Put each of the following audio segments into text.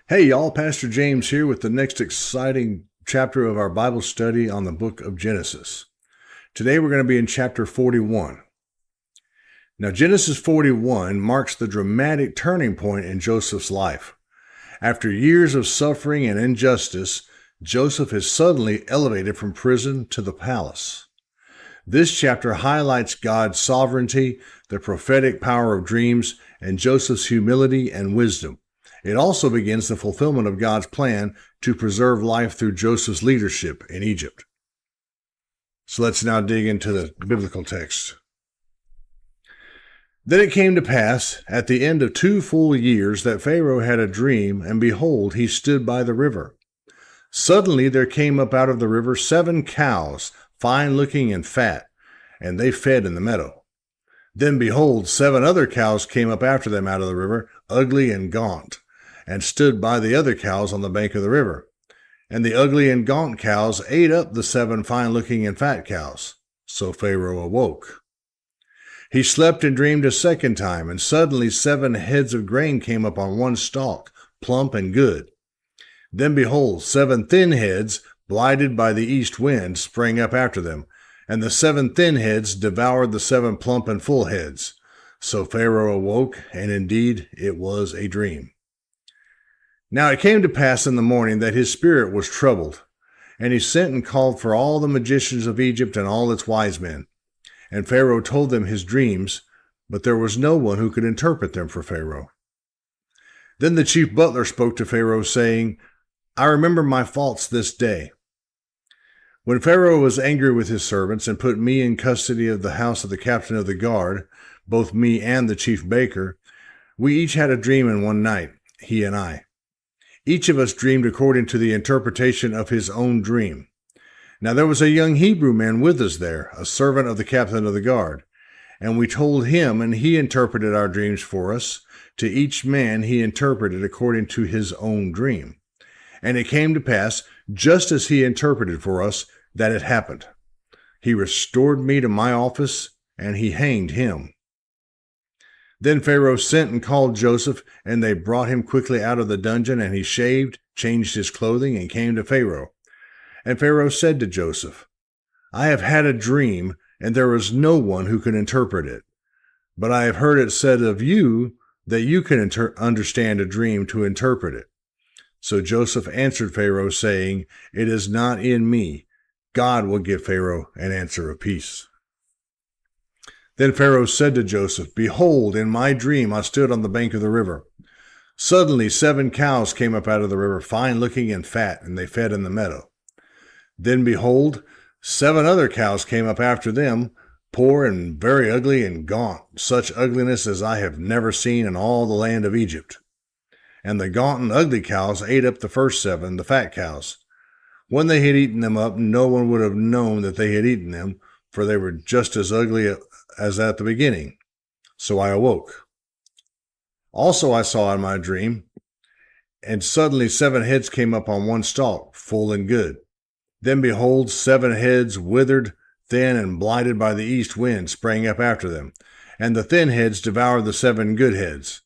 Hey y'all, Pastor James here with the next exciting chapter of our Bible study on the book of Genesis. Today we're going to be in chapter 41. Now Genesis 41 marks the dramatic turning point in Joseph's life. After years of suffering and injustice, Joseph is suddenly elevated from prison to the palace. This chapter highlights God's sovereignty, the prophetic power of dreams, and Joseph's humility and wisdom. It also begins the fulfillment of God's plan to preserve life through Joseph's leadership in Egypt. So let's now dig into the biblical text. Then it came to pass, at the end of 2 full years, that Pharaoh had a dream, and behold, he stood by the river. Suddenly there came up out of the river 7 cows, fine-looking and fat, and they fed in the meadow. Then behold, 7 other cows came up after them out of the river, ugly and gaunt, and stood by the other cows on the bank of the river. And the ugly and gaunt cows ate up the 7 fine-looking and fat cows. So Pharaoh awoke. He slept and dreamed a second time, and suddenly 7 heads of grain came up on one stalk, plump and good. Then behold, 7 thin heads, blighted by the east wind, sprang up after them, and the 7 thin heads devoured the 7 plump and full heads. So Pharaoh awoke, and indeed it was a dream. Now it came to pass in the morning that his spirit was troubled, and he sent and called for all the magicians of Egypt and all its wise men. And Pharaoh told them his dreams, but there was no one who could interpret them for Pharaoh. Then the chief butler spoke to Pharaoh, saying, I remember my faults this day. When Pharaoh was angry with his servants and put me in custody of the house of the captain of the guard, both me and the chief baker, we each had a dream in one night, he and I. Each of us dreamed according to the interpretation of his own dream. Now there was a young Hebrew man with us there, a servant of the captain of the guard. And we told him, and he interpreted our dreams for us. To each man he interpreted according to his own dream. And it came to pass, just as he interpreted for us, that it happened. He restored me to my office, and he hanged him. Then Pharaoh sent and called Joseph, and they brought him quickly out of the dungeon, and he shaved, changed his clothing, and came to Pharaoh. And Pharaoh said to Joseph, I have had a dream, and there is no one who can interpret it. But I have heard it said of you that you can understand a dream to interpret it. So Joseph answered Pharaoh, saying, It is not in me. God will give Pharaoh an answer of peace. Then Pharaoh said to Joseph, Behold, in my dream I stood on the bank of the river. Suddenly 7 cows came up out of the river, fine-looking and fat, and they fed in the meadow. Then behold, 7 other cows came up after them, poor and very ugly and gaunt, such ugliness as I have never seen in all the land of Egypt. And the gaunt and ugly cows ate up the first 7, the fat cows. When they had eaten them up, no one would have known that they had eaten them, for they were just as ugly as at the beginning. So I awoke. Also I saw in my dream, and suddenly 7 heads came up on one stalk, full and good. Then behold, 7 heads, withered, thin, and blighted by the east wind, sprang up after them, and the thin heads devoured the 7 good heads.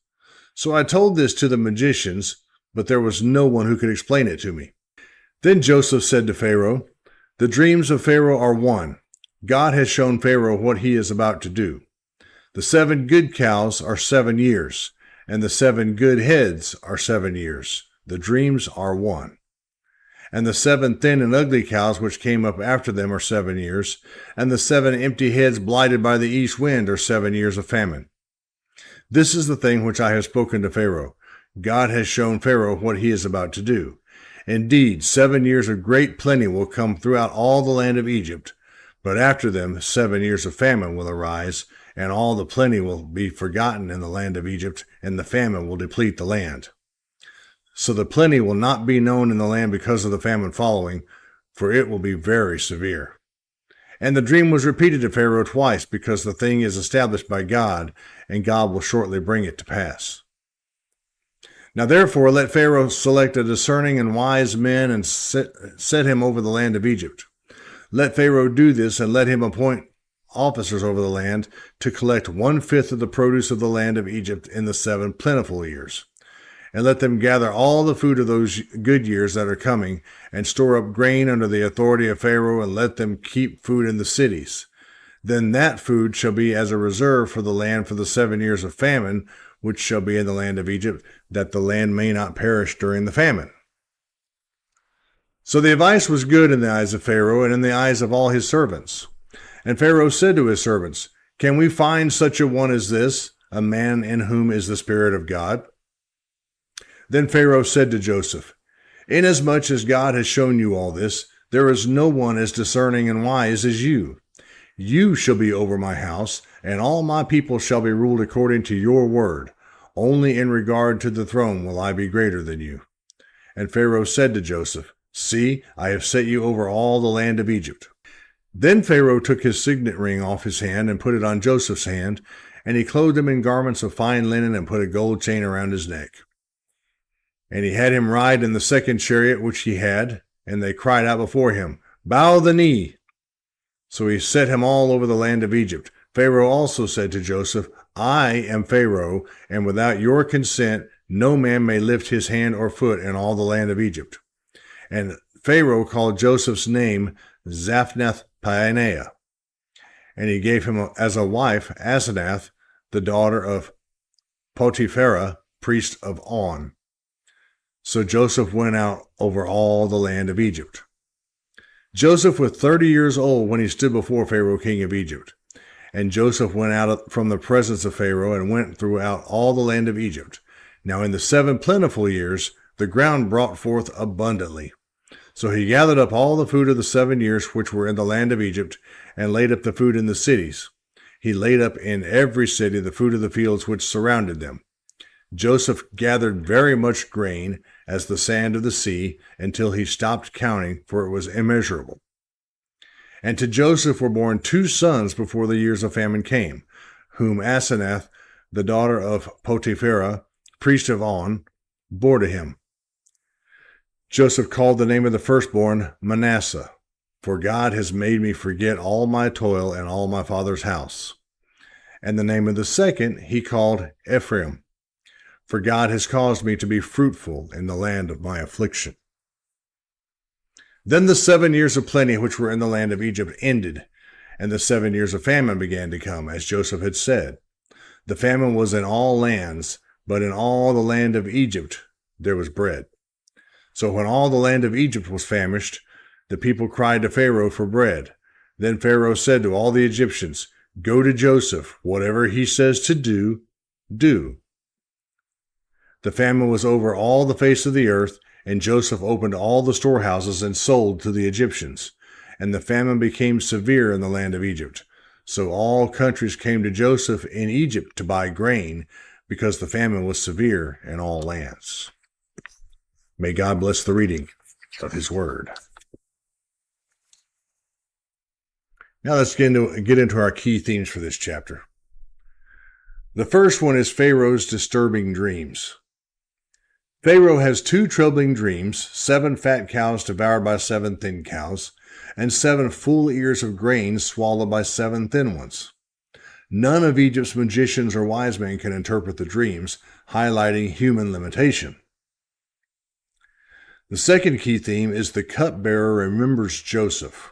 So I told this to the magicians, but there was no one who could explain it to me. Then Joseph said to Pharaoh, The dreams of Pharaoh are one. God has shown Pharaoh what he is about to do. The 7 good cows are 7 years, and the 7 good heads are 7 years. The dreams are one. And the 7 thin and ugly cows which came up after them are 7 years, and the 7 empty heads blighted by the east wind are 7 years of famine. This is the thing which I have spoken to Pharaoh. God has shown Pharaoh what he is about to do. Indeed, 7 years of great plenty will come throughout all the land of Egypt, but after them 7 years of famine will arise, and all the plenty will be forgotten in the land of Egypt, and the famine will deplete the land. So the plenty will not be known in the land because of the famine following, for it will be very severe. And the dream was repeated to Pharaoh twice, because the thing is established by God, and God will shortly bring it to pass. Now therefore let Pharaoh select a discerning and wise man and set him over the land of Egypt. Let Pharaoh do this, and let him appoint officers over the land to collect 1/5 of the produce of the land of Egypt in the 7 plentiful years. and let them gather all the food of those good years that are coming, and store up grain under the authority of Pharaoh, and let them keep food in the cities. Then that food shall be as a reserve for the land for the 7 years of famine, which shall be in the land of Egypt, that the land may not perish during the famine. So the advice was good in the eyes of Pharaoh and in the eyes of all his servants. And Pharaoh said to his servants, "Can we find such a one as this, a man in whom is the Spirit of God?" Then Pharaoh said to Joseph, "Inasmuch as God has shown you all this, there is no one as discerning and wise as you. You shall be over my house, and all my people shall be ruled according to your word. Only in regard to the throne will I be greater than you." And Pharaoh said to Joseph, "See, I have set you over all the land of Egypt." Then Pharaoh took his signet ring off his hand and put it on Joseph's hand, and he clothed him in garments of fine linen and put a gold chain around his neck. And he had him ride in the second chariot which he had, and they cried out before him, "Bow the knee." So he set him all over the land of Egypt. Pharaoh also said to Joseph, "I am Pharaoh, and without your consent no man may lift his hand or foot in all the land of Egypt." And Pharaoh called Joseph's name Zaphnath-Paaneah, and he gave him as a wife Asenath, the daughter of Potipharah, priest of On. So Joseph went out over all the land of Egypt. Joseph was 30 years old when he stood before Pharaoh, king of Egypt. And Joseph went out from the presence of Pharaoh and went throughout all the land of Egypt. Now in the 7 plentiful years, the ground brought forth abundantly. So he gathered up all the food of the 7 years which were in the land of Egypt, and laid up the food in the cities. He laid up in every city the food of the fields which surrounded them. Joseph gathered very much grain, as the sand of the sea, until he stopped counting, for it was immeasurable. And to Joseph were born 2 sons before the years of famine came, whom Asenath, the daughter of Potipharah, priest of On, bore to him. Joseph called the name of the firstborn Manasseh, for God has made me forget all my toil and all my father's house. And the name of the second he called Ephraim, for God has caused me to be fruitful in the land of my affliction. Then the 7 years of plenty which were in the land of Egypt ended, and the 7 years of famine began to come, as Joseph had said. The famine was in all lands, but in all the land of Egypt there was bread. So when all the land of Egypt was famished, the people cried to Pharaoh for bread. Then Pharaoh said to all the Egyptians, "Go to Joseph, whatever he says to do, do." The famine was over all the face of the earth, and Joseph opened all the storehouses and sold to the Egyptians. And the famine became severe in the land of Egypt. So all countries came to Joseph in Egypt to buy grain, because the famine was severe in all lands. May God bless the reading of his word. Now let's get into our key themes for this chapter. The first one is Pharaoh's disturbing dreams. Pharaoh has 2 troubling dreams: 7 fat cows devoured by 7 thin cows, and 7 full ears of grain swallowed by 7 thin ones. None of Egypt's magicians or wise men can interpret the dreams, highlighting human limitation. The second key theme is the cupbearer remembers Joseph.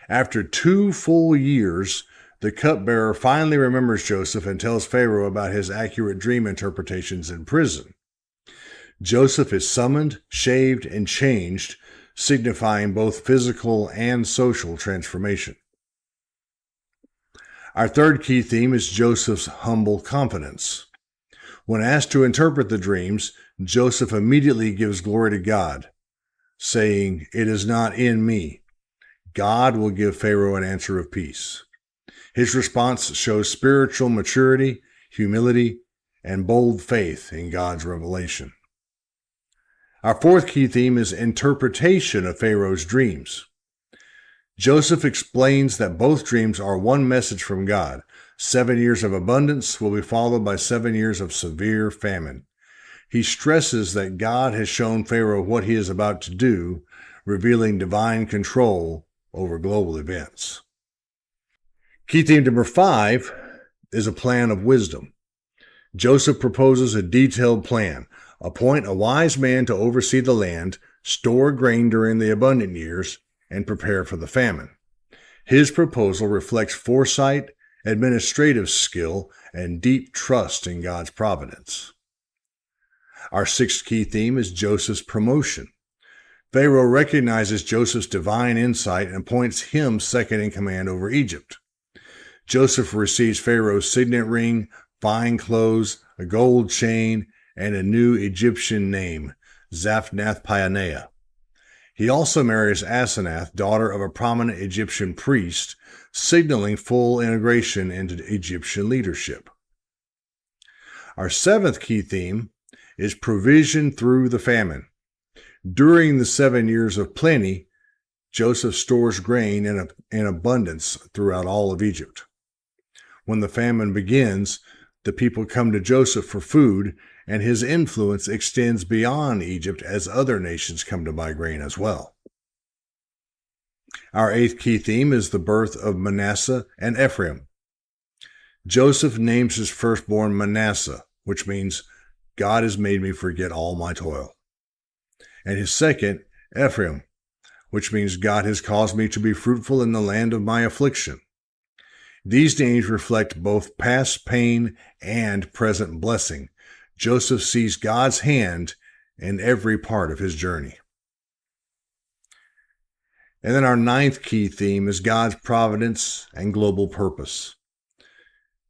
After 2 full years, the cupbearer finally remembers Joseph and tells Pharaoh about his accurate dream interpretations in prison. Joseph is summoned, shaved, and changed, signifying both physical and social transformation. Our third key theme is Joseph's humble confidence. When asked to interpret the dreams, Joseph immediately gives glory to God, saying, "It is not in me. God will give Pharaoh an answer of peace." His response shows spiritual maturity, humility, and bold faith in God's revelation. Our fourth key theme is interpretation of Pharaoh's dreams. Joseph explains that both dreams are one message from God. 7 years of abundance will be followed by 7 years of severe famine. He stresses that God has shown Pharaoh what he is about to do, revealing divine control over global events. Key theme number 5 is a plan of wisdom. Joseph proposes a detailed plan. Appoint a wise man to oversee the land, store grain during the abundant years, and prepare for the famine. His proposal reflects foresight, administrative skill, and deep trust in God's providence. Our sixth key theme is Joseph's promotion. Pharaoh recognizes Joseph's divine insight and appoints him second in command over Egypt. Joseph receives Pharaoh's signet ring, fine clothes, a gold chain, and a new Egyptian name, Zaphnath-Paaneah. He also marries Asenath, daughter of a prominent Egyptian priest, signaling full integration into Egyptian leadership. Our seventh key theme is provision through the famine. During the 7 years of plenty, Joseph stores grain in abundance throughout all of Egypt. When the famine begins, the people come to Joseph for food, and his influence extends beyond Egypt as other nations come to buy grain as well. Our eighth key theme is the birth of Manasseh and Ephraim. Joseph names his firstborn Manasseh, which means God has made me forget all my toil. And his second, Ephraim, which means God has caused me to be fruitful in the land of my affliction. These names reflect both past pain and present blessing. Joseph sees God's hand in every part of his journey. And then our ninth key theme is God's providence and global purpose.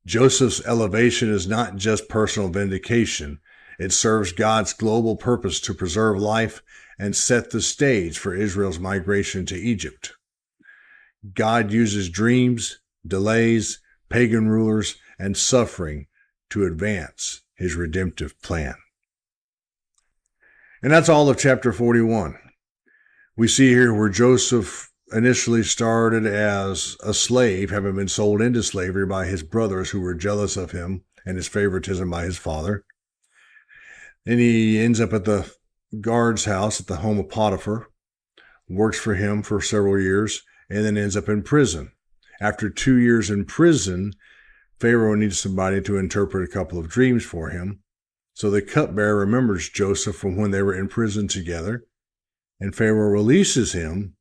Joseph's elevation is not just personal vindication. It serves God's global purpose to preserve life and set the stage for Israel's migration to Egypt. God uses dreams, delays, pagan rulers, and suffering to advance his redemptive plan. And that's all of chapter 41. We see here where Joseph initially started as a slave, having been sold into slavery by his brothers who were jealous of him and his favoritism by his father. And he ends up at the guard's house at the home of Potiphar, works for him for several years, and then ends up in prison. After 2 years in prison, Pharaoh needs somebody to interpret a couple of dreams for him. So the cupbearer remembers Joseph from when they were in prison together, and Pharaoh releases him,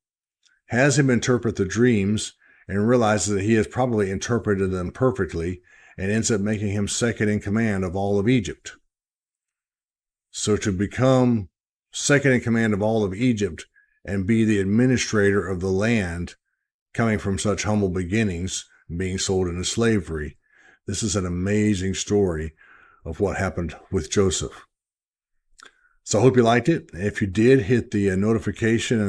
has him interpret the dreams, and realizes that he has probably interpreted them perfectly, and ends up making him second in command of all of Egypt. So to become second in command of all of Egypt and be the administrator of the land, coming from such humble beginnings, being sold into slavery, this is an amazing story of what happened with Joseph. So I hope you liked it. If you did, hit the notification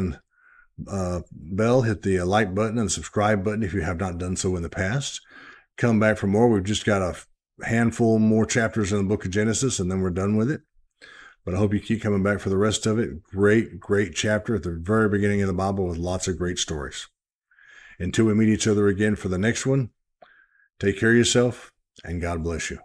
and bell, hit the like button and subscribe button if you have not done so in the past. Come back for more. We've just got a handful more chapters in the book of Genesis, and then we're done with it. But I hope you keep coming back for the rest of it. Great chapter at the very beginning of the Bible with lots of great stories. Until we meet each other again for the next one, take care of yourself, and God bless you.